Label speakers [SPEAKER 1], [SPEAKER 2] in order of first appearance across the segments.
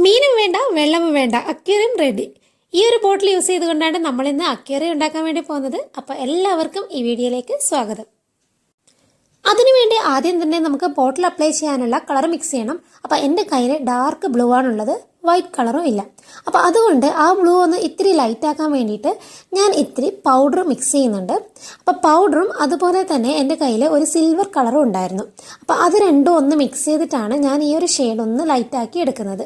[SPEAKER 1] മീനും വേണ്ട വെള്ളവും വേണ്ട അക്വേറിയം റെഡി. ഈ ഒരു ബോട്ടിൽ യൂസ് ചെയ്തുകൊണ്ടാണ് നമ്മൾ ഇന്ന് അക്വേറിയം ഉണ്ടാക്കാൻ വേണ്ടി പോകുന്നത്. അപ്പോൾ എല്ലാവർക്കും ഈ വീഡിയോയിലേക്ക് സ്വാഗതം. അതിനുവേണ്ടി ആദ്യം തന്നെ നമുക്ക് ബോട്ടിൽ അപ്ലൈ ചെയ്യാനുള്ള കളർ മിക്സ് ചെയ്യണം. അപ്പോൾ എൻ്റെ കയ്യിൽ ഡാർക്ക് ബ്ലൂ ആണുള്ളത്, വൈറ്റ് കളറും ഇല്ല. അപ്പോൾ അതുകൊണ്ട് ആ ബ്ലൂ ഒന്ന് ഇത്തിരി ലൈറ്റ് ആക്കാൻ വേണ്ടിയിട്ട് ഞാൻ ഇത്തിരി പൗഡർ മിക്സ് ചെയ്യുന്നുണ്ട്. അപ്പോൾ പൗഡറും അതുപോലെ തന്നെ എൻ്റെ കയ്യിൽ ഒരു സിൽവർ കളറും ഉണ്ടായിരുന്നു. അപ്പോൾ അത് രണ്ടും ഒന്ന് മിക്സ് ചെയ്തിട്ടാണ് ഞാൻ ഈ ഒരു ഷെയ്ഡ് ഒന്ന് ലൈറ്റ് ആക്കി എടുക്കുന്നത്.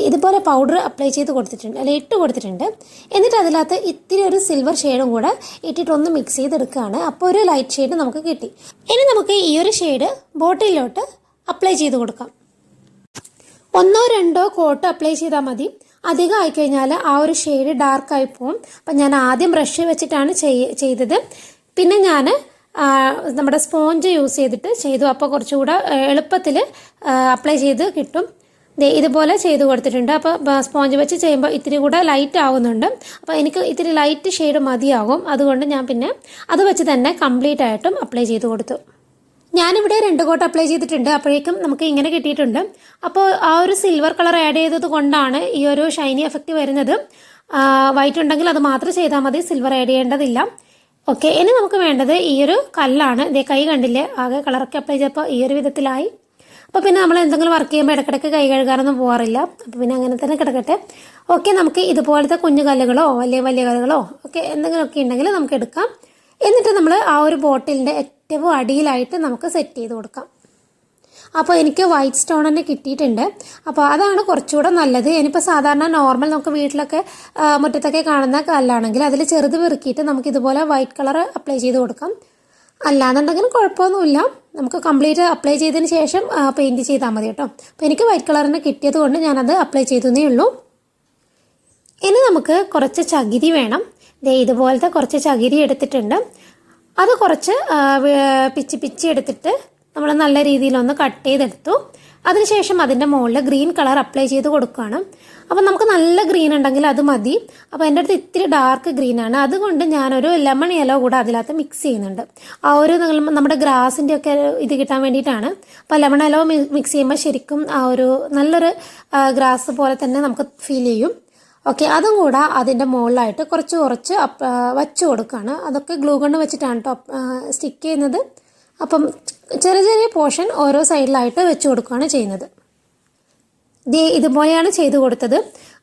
[SPEAKER 1] ഇതുപോലെ പൗഡർ അപ്ലൈ ചെയ്ത് കൊടുത്തിട്ടുണ്ട്, അല്ലെങ്കിൽ ഇട്ട് കൊടുത്തിട്ടുണ്ട്. എന്നിട്ട് അതിനകത്ത് ഇത്തിരി ഒരു സിൽവർ ഷെയ്ഡും കൂടെ ഇട്ടിട്ടൊന്ന് മിക്സ് ചെയ്തെടുക്കുകയാണ്. അപ്പോൾ ഒരു ലൈറ്റ് ഷെയ്ഡ് നമുക്ക് കിട്ടി. ഇനി നമുക്ക് ഈ ഒരു ഷെയ്ഡ് ബോട്ടിലോട്ട് അപ്ലൈ ചെയ്ത് കൊടുക്കാം. 1-2 കോട്ട് അപ്ലൈ ചെയ്താൽ മതി. അധികം ആയിക്കഴിഞ്ഞാൽ ആ ഒരു ഷെയ്ഡ് ഡാർക്കായി പോകും. അപ്പം ഞാൻ ആദ്യം ബ്രഷ് വെച്ചിട്ടാണ് ചെയ്തത്. പിന്നെ ഞാൻ നമ്മുടെ സ്പോഞ്ച് യൂസ് ചെയ്തിട്ട് ചെയ്തു. അപ്പോൾ കുറച്ചുകൂടെ എളുപ്പത്തിൽ അപ്ലൈ ചെയ്ത് കിട്ടും. ഇതുപോലെ ചെയ്ത് കൊടുത്തിട്ടുണ്ട്. അപ്പോൾ സ്പോഞ്ച് വെച്ച് ചെയ്യുമ്പോൾ ഇത്തിരി കൂടെ ലൈറ്റ് ആവുന്നുണ്ട്. അപ്പോൾ എനിക്ക് ഇത്തിരി ലൈറ്റ് ഷെയ്ഡ് മതിയാകും. അതുകൊണ്ട് ഞാൻ പിന്നെ അത് വെച്ച് തന്നെ കംപ്ലീറ്റ് ആയിട്ടും അപ്ലൈ ചെയ്ത് കൊടുത്തു. ഞാനിവിടെ 2 കോട്ട് അപ്ലൈ ചെയ്തിട്ടുണ്ട്. അപ്പോഴേക്കും നമുക്ക് ഇങ്ങനെ കിട്ടിയിട്ടുണ്ട്. അപ്പോൾ ആ ഒരു സിൽവർ കളർ ആഡ് ചെയ്തത് കൊണ്ടാണ് ഈ ഒരു ഷൈനി എഫക്റ്റ് വരുന്നത്. വൈറ്റ് ഉണ്ടെങ്കിൽ അത് മാത്രം ചെയ്താൽ മതി, സിൽവർ ആഡ് ചെയ്യേണ്ടതില്ല. ഓക്കെ, ഇനി നമുക്ക് വേണ്ടത് ഈ ഒരു കല്ലാണ്. ഇതേ കൈ കണ്ടില്ലേ, ആകെ കളറൊക്കെ അപ്ലൈ ചെയ്തപ്പോൾ ഈ ഒരു വിധത്തിലായി. അപ്പോൾ പിന്നെ നമ്മൾ എന്തെങ്കിലും വർക്ക് ചെയ്യുമ്പോൾ ഇടയ്ക്കിടയ്ക്ക് കൈ കഴുകാനൊന്നും പോകാറില്ല. അപ്പോൾ പിന്നെ അങ്ങനെ തന്നെ കിടക്കട്ടെ. ഓക്കെ, നമുക്ക് ഇതുപോലത്തെ കുഞ്ഞു കല്ലുകളോ വലിയ വലിയ കല്ലുകളോ ഒക്കെ എന്തെങ്കിലുമൊക്കെ ഉണ്ടെങ്കിൽ നമുക്ക് എടുക്കാം. എന്നിട്ട് നമ്മൾ ആ ഒരു ബോട്ടിലിൻ്റെ ഏറ്റവും അടിയിലായിട്ട് നമുക്ക് സെറ്റ് ചെയ്ത് കൊടുക്കാം. അപ്പോൾ എനിക്ക് വൈറ്റ് സ്റ്റോൺ തന്നെ കിട്ടിയിട്ടുണ്ട്. അപ്പോൾ അതാണ് കുറച്ചുകൂടെ നല്ലത്. ഇനിയിപ്പോൾ സാധാരണ നോർമൽ നമുക്ക് വീട്ടിലൊക്കെ മുറ്റത്തൊക്കെ കാണുന്ന കല്ലാണെങ്കിൽ അതിൽ ചെറുത് പെറുക്കിയിട്ട് നമുക്ക് ഇതുപോലെ വൈറ്റ് കളർ അപ്ലൈ ചെയ്ത് കൊടുക്കാം. അല്ലാന്നുണ്ടെങ്കിലും കുഴപ്പമൊന്നുമില്ല. നമുക്ക് കംപ്ലീറ്റ് അപ്ലൈ ചെയ്തതിന് ശേഷം പെയിൻറ്റ് ചെയ്താൽ മതി കേട്ടോ. അപ്പോൾ എനിക്ക് വൈറ്റ് കളർ തന്നെ കിട്ടിയത് കൊണ്ട് ഞാനത് അപ്ലൈ ചെയ്തേ ഉള്ളൂ. ഇനി നമുക്ക് കുറച്ച് ചകിരി വേണം. ഇതുപോലത്തെ കുറച്ച് ചകിരി എടുത്തിട്ടുണ്ട്. അത് കുറച്ച് പിച്ചി എടുത്തിട്ട് നമ്മൾ നല്ല രീതിയിലൊന്ന് കട്ട് ചെയ്തെടുത്തു. അതിനുശേഷം അതിൻ്റെ മുകളിൽ ഗ്രീൻ കളർ അപ്ലൈ ചെയ്ത് കൊടുക്കുകയാണ്. അപ്പോൾ നമുക്ക് നല്ല ഗ്രീൻ ഉണ്ടെങ്കിൽ അത് മതി. അപ്പോൾ എൻ്റെ അടുത്ത് ഇത്തിരി ഡാർക്ക് ഗ്രീനാണ്, അതുകൊണ്ട് ഞാനൊരു ലെമൺ യെല്ലോ കൂടെ അതിനകത്ത് മിക്സ് ചെയ്യുന്നുണ്ട്. ആ ഒരു നമ്മുടെ ഗ്രാസിൻ്റെ ഒക്കെ ഇത് കിട്ടാൻ വേണ്ടിയിട്ടാണ്. അപ്പോൾ ലെമൺ യെല്ലോ മിക്സ് ചെയ്യുമ്പോൾ ശരിക്കും ആ ഒരു നല്ലൊരു ഗ്രാസ് പോലെ തന്നെ നമുക്ക് ഫീൽ ചെയ്യും. ഓക്കെ, അതും കൂടെ അതിൻ്റെ മുകളിലായിട്ട് കുറച്ച് വച്ച് കൊടുക്കുകയാണ്. അതൊക്കെ ഗ്ലൂ ഗണ്ണ് വെച്ചിട്ടാണ് കേട്ടോ സ്റ്റിക്ക് ചെയ്യുന്നത്. അപ്പം ചെറിയ ചെറിയ പോർഷൻ ഓരോ സൈഡിലായിട്ട് വെച്ച് കൊടുക്കുകയാണ് ചെയ്യുന്നത്. ഇതുപോലെയാണ് ചെയ്ത് കൊടുത്തത്.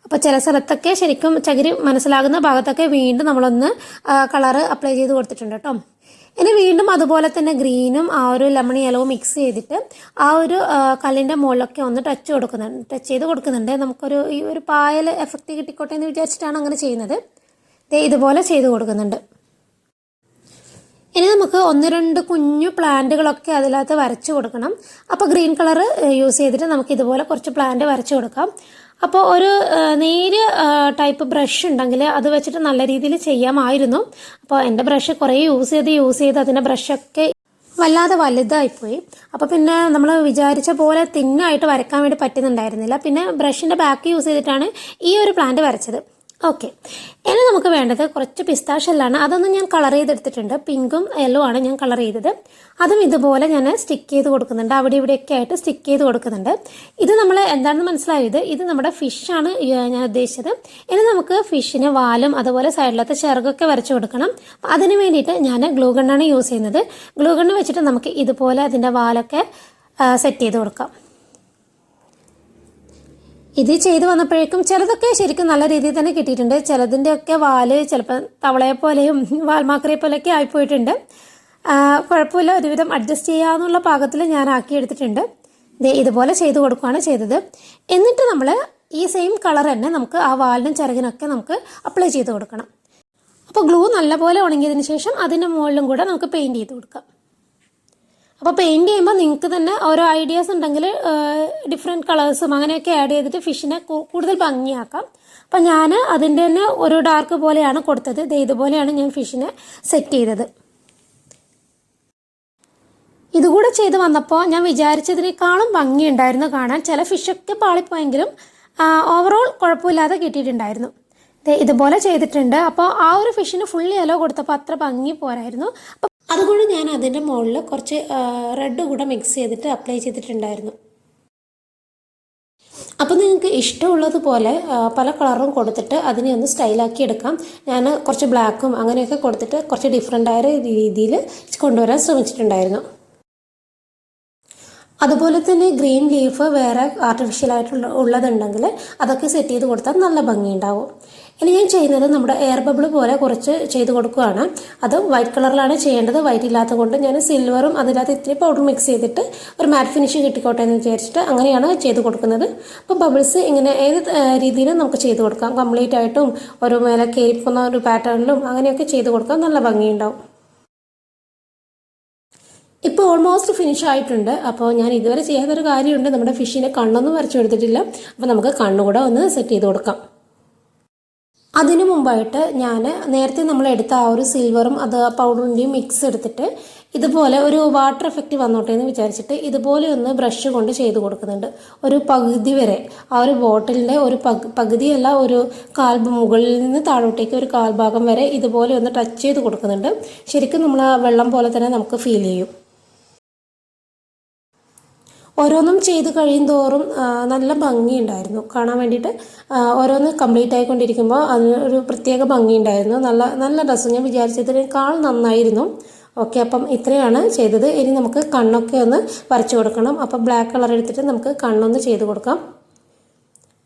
[SPEAKER 1] അപ്പോൾ ചില സ്ഥലത്തൊക്കെ ശരിക്കും ചകിരി മനസ്സിലാകുന്ന ഭാഗത്തൊക്കെ വീണ്ടും നമ്മളൊന്ന് കളറ് അപ്ലൈ ചെയ്ത് കൊടുത്തിട്ടുണ്ട് കേട്ടോ. ഇനി വീണ്ടും അതുപോലെ തന്നെ ഗ്രീനും ആ ഒരു ലെമൺ യെല്ലോ മിക്സ് ചെയ്തിട്ട് ആ ഒരു കല്ലിൻ്റെ മുകളിലൊക്കെ ഒന്ന് ടച്ച് ചെയ്ത് കൊടുക്കുന്നുണ്ട്. നമുക്കൊരു ഈ ഒരു പായൽ എഫക്റ്റ് കിട്ടിക്കോട്ടെ എന്ന് വിചാരിച്ചിട്ടാണ് അങ്ങനെ ചെയ്യുന്നത്. ഇതുപോലെ ചെയ്ത് കൊടുക്കുന്നുണ്ട്. ഇനി നമുക്ക് 1-2 കുഞ്ഞു പ്ലാന്റുകളൊക്കെ അതിനകത്ത് വരച്ചു കൊടുക്കണം. അപ്പോൾ ഗ്രീൻ കളർ യൂസ് ചെയ്തിട്ട് നമുക്ക് ഇതുപോലെ കുറച്ച് പ്ലാന്റ് വരച്ചു കൊടുക്കാം. അപ്പോൾ ഒരു നേരിയ ടൈപ്പ് ബ്രഷ് ഉണ്ടെങ്കിൽ അത് വെച്ചിട്ട് നല്ല രീതിയിൽ ചെയ്യാമായിരുന്നു. അപ്പോൾ എൻ്റെ ബ്രഷ് കുറേ യൂസ് ചെയ്ത് അതിൻ്റെ ബ്രഷൊക്കെ വല്ലാതെ വലുതായിപ്പോയി. അപ്പോൾ പിന്നെ നമ്മൾ വിചാരിച്ച പോലെ തിന്നായിട്ട് വരയ്ക്കാൻ വേണ്ടി പറ്റുന്നുണ്ടായിരുന്നില്ല. പിന്നെ ബ്രഷിൻ്റെ ബാക്ക് യൂസ് ചെയ്തിട്ടാണ് ഈ ഒരു പ്ലാന്റ് വരച്ചത്. ഓക്കെ, ഇനി നമുക്ക് വേണ്ടത് കുറച്ച് പിസ്താഷ്യലാണ്. അതൊന്നും ഞാൻ കളർ ചെയ്തെടുത്തിട്ടുണ്ട്. പിങ്കും യെല്ലോ ആണ് ഞാൻ കളർ ചെയ്തത്. അതും ഇതുപോലെ ഞാൻ സ്റ്റിക്ക് ചെയ്ത് കൊടുക്കുന്നുണ്ട്. അവിടെ ഇവിടെയൊക്കെ ആയിട്ട് സ്റ്റിക്ക് ചെയ്ത് കൊടുക്കുന്നുണ്ട്. ഇത് നമ്മൾ എന്താണെന്ന് മനസ്സിലായത്, ഇത് നമ്മുടെ ഫിഷാണ് ഞാൻ ഉദ്ദേശിച്ചത്. ഇനി നമുക്ക് ഫിഷിന് വാലും അതുപോലെ സൈഡിലത്തെ ചിറകൊക്കെ വരച്ചു കൊടുക്കണം. അതിന് വേണ്ടിയിട്ട് ഞാൻ ഗ്ലൂ ഗണ്ണാണ് യൂസ് ചെയ്യുന്നത്. ഗ്ലൂ ഗണ്ണ് വെച്ചിട്ട് നമുക്ക് ഇതുപോലെ അതിൻ്റെ വാലൊക്കെ സെറ്റ് ചെയ്ത് കൊടുക്കാം. ഇത് ചെയ്ത് വന്നപ്പോഴേക്കും ചിലതൊക്കെ ശരിക്കും നല്ല രീതിയിൽ തന്നെ കിട്ടിയിട്ടുണ്ട്. ചിലതിൻ്റെയൊക്കെ വാല് ചിലപ്പോൾ തവളയെ പോലെയും വാൽമാക്രിയെ പോലെയൊക്കെ ആയിപ്പോയിട്ടുണ്ട്. കുഴപ്പമില്ല, ഒരുവിധം അഡ്ജസ്റ്റ് ചെയ്യാമെന്നുള്ള പാകത്തിൽ ഞാൻ ആക്കിയെടുത്തിട്ടുണ്ട്. ഇതുപോലെ ചെയ്ത് കൊടുക്കുകയാണ് ചെയ്തത്. എന്നിട്ട് നമ്മൾ ഈ സെയിം കളർ തന്നെ നമുക്ക് ആ വാലിനും ചിറകിനൊക്കെ നമുക്ക് അപ്ലൈ ചെയ്ത് കൊടുക്കണം. അപ്പോൾ ഗ്ലൂ നല്ലപോലെ ഉണങ്ങിയതിന് ശേഷം അതിൻ്റെ മുകളിലും കൂടെ നമുക്ക് പെയിൻറ്റ് ചെയ്ത് കൊടുക്കാം. അപ്പോൾ പെയിൻറ്റ് ചെയ്യുമ്പോൾ നിങ്ങൾക്ക് തന്നെ ഓരോ ഐഡിയാസ് ഉണ്ടെങ്കിൽ ഡിഫറെൻറ്റ് കളേഴ്സും അങ്ങനെയൊക്കെ ആഡ് ചെയ്തിട്ട് ഫിഷിനെ കൂടുതൽ ഭംഗിയാക്കാം. അപ്പം ഞാൻ അതിൻ്റെ തന്നെ ഒരു ഡാർക്ക് പോലെയാണ് കൊടുത്തത്. ഇതുപോലെയാണ് ഞാൻ ഫിഷിനെ സെറ്റ് ചെയ്തത്. ഇതുകൂടെ ചെയ്ത് വന്നപ്പോൾ ഞാൻ വിചാരിച്ചതിനേക്കാളും ഭംഗിയുണ്ടായിരുന്നു കാണാൻ. ചില ഫിഷൊക്കെ പാളിപ്പോയെങ്കിലും ഓവറോൾ കുഴപ്പമില്ലാതെ കിട്ടിയിട്ടുണ്ടായിരുന്നു. ഇതുപോലെ ചെയ്തിട്ടുണ്ട്. അപ്പോൾ ആ ഒരു ഫിഷിന് ഫുൾ യെല്ലോ കൊടുത്തപ്പോൾ അത്ര ഭംഗി പോരായിരുന്നു. അപ്പം അതുകൊണ്ട് ഞാൻ അതിൻ്റെ മുകളിൽ കുറച്ച് റെഡ് കൂടെ മിക്സ് ചെയ്തിട്ട് അപ്ലൈ ചെയ്തിട്ടുണ്ടായിരുന്നു. അപ്പോൾ നിങ്ങൾക്ക് ഇഷ്ടമുള്ളതുപോലെ പല കളറും കൊടുത്തിട്ട് അതിനെ ഒന്ന് സ്റ്റൈലാക്കി എടുക്കാം. ഞാൻ കുറച്ച് ബ്ലാക്കും അങ്ങനെയൊക്കെ കൊടുത്തിട്ട് കുറച്ച് ഡിഫറെൻ്റായ രീതിയിൽ കൊണ്ടുവരാൻ ശ്രമിച്ചിട്ടുണ്ടായിരുന്നു. അതുപോലെ തന്നെ ഗ്രീൻ ലീഫ് വേറെ ആർട്ടിഫിഷ്യലായിട്ടുള്ള ഉള്ളതുണ്ടെങ്കിൽ അതൊക്കെ സെറ്റ് ചെയ്ത് കൊടുത്താൽ നല്ല ഭംഗിയുണ്ടാവും. ഇനി ഞാൻ ചെയ്യുന്നത് നമ്മുടെ എയർ ബബിൾ പോലെ കുറച്ച് ചെയ്ത് കൊടുക്കുകയാണ്. അത് വൈറ്റ് കളറിലാണ് ചെയ്യേണ്ടത്. വൈറ്റ് ഇല്ലാത്തത് കൊണ്ട് ഞാൻ സിൽവറും അതിനകത്ത് ഇത്തിരി പൗഡർ മിക്സ് ചെയ്തിട്ട് ഒരു മാറ്റ് ഫിനിഷ് കിട്ടിക്കോട്ടെ എന്ന് വിചാരിച്ചിട്ട് അങ്ങനെയാണ് ചെയ്ത് കൊടുക്കുന്നത്. അപ്പോൾ ബബിൾസ് ഇങ്ങനെ ഏത് രീതിയിലും നമുക്ക് ചെയ്ത് കൊടുക്കാം. കംപ്ലീറ്റ് ആയിട്ടും ഒരു മേലെ കേൾക്കുന്ന ഒരു പാറ്റേണിലും അങ്ങനെയൊക്കെ ചെയ്ത് കൊടുക്കാം. നല്ല ഭംഗിയുണ്ടാവും. ഇപ്പോൾ ഓൾമോസ്റ്റ് ഫിനിഷ് ആയിട്ടുണ്ട്. അപ്പോൾ ഞാൻ ഇതുവരെ ചെയ്യാത്തൊരു കാര്യമുണ്ട്. നമ്മുടെ ഫിഷിനെ കണ്ണൊന്നും വരച്ചു കൊടുത്തിട്ടില്ല. അപ്പോൾ നമുക്ക് കണ്ണുകൂടെ ഒന്ന് സെറ്റ് ചെയ്ത് കൊടുക്കാം. അതിനു മുമ്പായിട്ട് ഞാൻ നേരത്തെ നമ്മൾ എടുത്ത ആ ഒരു സിൽവറും അത് പൗഡറിൻ്റെയും മിക്സ് എടുത്തിട്ട് ഇതുപോലെ ഒരു വാട്ടർ എഫക്റ്റ് വന്നോട്ടെ എന്ന് വിചാരിച്ചിട്ട് ഇതുപോലെ ഒന്ന് ബ്രഷ് കൊണ്ട് ചെയ്ത് കൊടുക്കുന്നുണ്ട്. ഒരു പകുതി വരെ ആ ഒരു ബോട്ടിലിൻ്റെ ഒരു പകുതിയല്ല, ഒരു മുകളിൽ നിന്ന് താഴോട്ടേക്ക് ഒരു കാൽഭാഗം വരെ ഇതുപോലെ ഒന്ന് ടച്ച് ചെയ്ത് കൊടുക്കുന്നുണ്ട്. ശരിക്കും നമ്മൾ ആ വെള്ളം പോലെ തന്നെ നമുക്ക് ഫീൽ ചെയ്യും. ഓരോന്നും ചെയ്ത് കഴിയുന്തോറും നല്ല ഭംഗിയുണ്ടായിരുന്നു കാണാൻ വേണ്ടിയിട്ട്. ഓരോന്ന് കംപ്ലീറ്റ് ആയിക്കൊണ്ടിരിക്കുമ്പോൾ അതിന് ഒരു പ്രത്യേക ഭംഗിയുണ്ടായിരുന്നു. നല്ല രസം. ഞാൻ വിചാരിച്ചതിനേക്കാൾ നന്നായിരുന്നു. ഓക്കെ, അപ്പം ഇത്രയാണ് ചെയ്തത്. ഇനി നമുക്ക് കണ്ണൊക്കെ ഒന്ന് വരച്ചു കൊടുക്കണം. അപ്പം ബ്ലാക്ക് കളർ എടുത്തിട്ട് നമുക്ക് കണ്ണൊന്ന് ചെയ്ത് കൊടുക്കാം.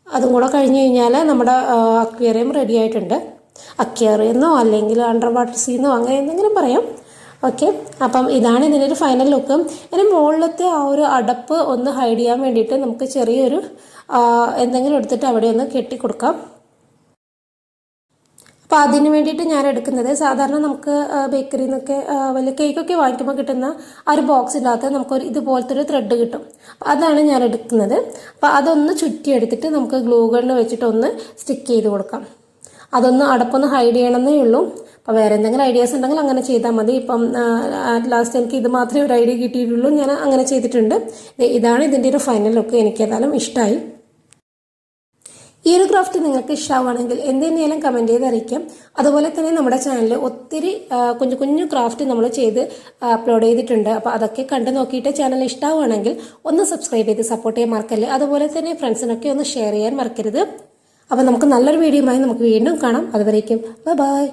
[SPEAKER 1] അതും കൂടെ കഴിഞ്ഞ് കഴിഞ്ഞാൽ നമ്മുടെ അക്വേറിയം റെഡി ആയിട്ടുണ്ട്. അക്വേറിയെന്നോ അല്ലെങ്കിൽ അണ്ടർ വാട്ടർ സീന്നോ അങ്ങനെ എന്തെങ്കിലും പറയാം. ഓക്കെ, അപ്പം ഇതാണ് ഇതിൻ്റെ ഒരു ഫൈനൽ ലുക്ക്. ഇനി മുകളിലത്തെ ആ ഒരു അടപ്പ് ഒന്ന് ഹൈഡ് ചെയ്യാൻ വേണ്ടിയിട്ട് നമുക്ക് ചെറിയൊരു എന്തെങ്കിലും എടുത്തിട്ട് അവിടെ ഒന്ന് കെട്ടിക്കൊടുക്കാം. അപ്പോൾ അതിന് വേണ്ടിയിട്ട് ഞാൻ എടുക്കുന്നത് സാധാരണ നമുക്ക് ബേക്കറിയിൽ നിന്നൊക്കെ വലിയ കേക്കൊക്കെ വാങ്ങിക്കുമ്പോൾ കിട്ടുന്ന ആ ഒരു ബോക്സിനകത്ത് നമുക്കൊരു ഇതുപോലത്തെ ഒരു ത്രെഡ് കിട്ടും. അപ്പോൾ അതാണ് ഞാൻ എടുക്കുന്നത്. അപ്പോൾ അതൊന്ന് ചുറ്റിയെടുത്തിട്ട് നമുക്ക് ഗ്ലൂ ഗണ്ണ് വെച്ചിട്ടൊന്ന് സ്റ്റിക്ക് ചെയ്ത് കൊടുക്കാം. അതൊന്ന് അടപ്പൊന്ന് ഹൈഡ് ചെയ്യണമെന്നേ ഉള്ളൂ. അപ്പോൾ വേറെ എന്തെങ്കിലും ഐഡിയാസ് ഉണ്ടെങ്കിൽ അങ്ങനെ ചെയ്താൽ മതി. ഇപ്പം ലാസ്റ്റ് എനിക്ക് ഇത് മാത്രമേ ഒരു ഐഡിയ കിട്ടിയിട്ടുള്ളൂ. ഞാൻ അങ്ങനെ ചെയ്തിട്ടുണ്ട്. ഇതാണ് ഇതിൻ്റെ ഒരു ഫൈനൽ ലുക്ക്. എനിക്ക് ഏതായാലും ഇഷ്ടമായി. ഈ ഒരു ക്രാഫ്റ്റ് നിങ്ങൾക്ക് ഇഷ്ടമാവുകയാണെങ്കിൽ എന്തെങ്കിലും കമൻറ്റ് ചെയ്ത് അറിയിക്കാം. അതുപോലെ തന്നെ നമ്മുടെ ചാനലിൽ ഒത്തിരി കുഞ്ഞു കുഞ്ഞു ക്രാഫ്റ്റ് നമ്മൾ ചെയ്ത് അപ്ലോഡ് ചെയ്തിട്ടുണ്ട്. അപ്പോൾ അതൊക്കെ കണ്ടു നോക്കിയിട്ട് ചാനൽ ഇഷ്ടമാവുകയാണെങ്കിൽ ഒന്ന് സബ്സ്ക്രൈബ് ചെയ്ത് സപ്പോർട്ട് ചെയ്യാൻ മറക്കല്ലേ. അതുപോലെ തന്നെ ഫ്രണ്ട്സിനൊക്കെ ഒന്ന് ഷെയർ ചെയ്യാൻ മറക്കരുത്. അപ്പോൾ നമുക്ക് നല്ലൊരു വീഡിയോയുമായി നമുക്ക് വീണ്ടും കാണാം. അതുവരേക്കും ബൈ.